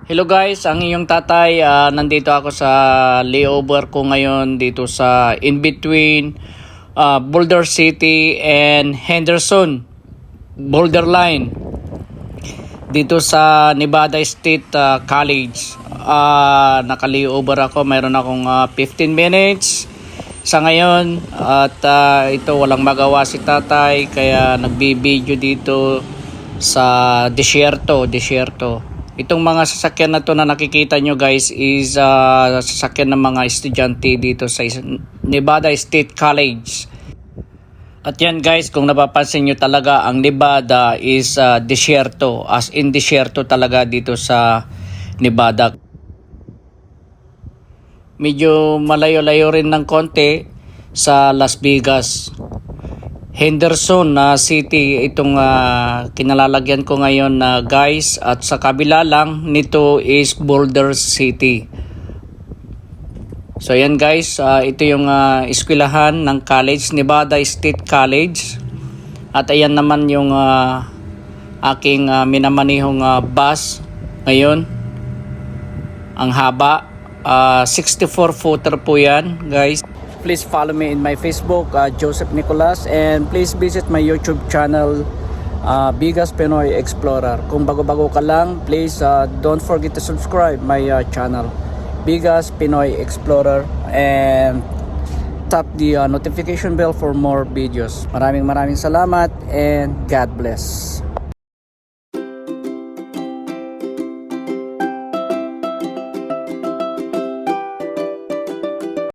Hello guys, ang inyong tatay, nandito ako sa layover ko ngayon dito sa in between Boulder City and Henderson borderline dito sa Nevada State College. Naka-layover ako, mayroon akong 15 minutes sa ngayon at ito walang magawa si tatay kaya nagbibideo dito sa desierto. Itong mga sasakyan na to na nakikita nyo guys is sasakyan ng mga estudyante dito sa Nevada State College. At yan guys, kung napapansin nyo talaga, ang Nevada is desierto, as in desierto talaga dito sa Nevada. Medyo malayo-layo rin ng konti sa Las Vegas. Henderson City itong kinalalagyan ko ngayon guys, at sa kabila lang nito is Boulder City. So yan guys, ito yung eskwelahan ng college, Nevada State College. At ayan naman yung aking minamanihong bus ngayon. Ang haba, 64 footer po yan guys. Please follow me in my Facebook, Joseph Nicolas, and please visit my YouTube channel, Bigas Pinoy Explorer. Kung bago-bago ka lang, please don't forget to subscribe my channel, Bigas Pinoy Explorer, and tap the notification bell for more videos. Maraming salamat and God bless.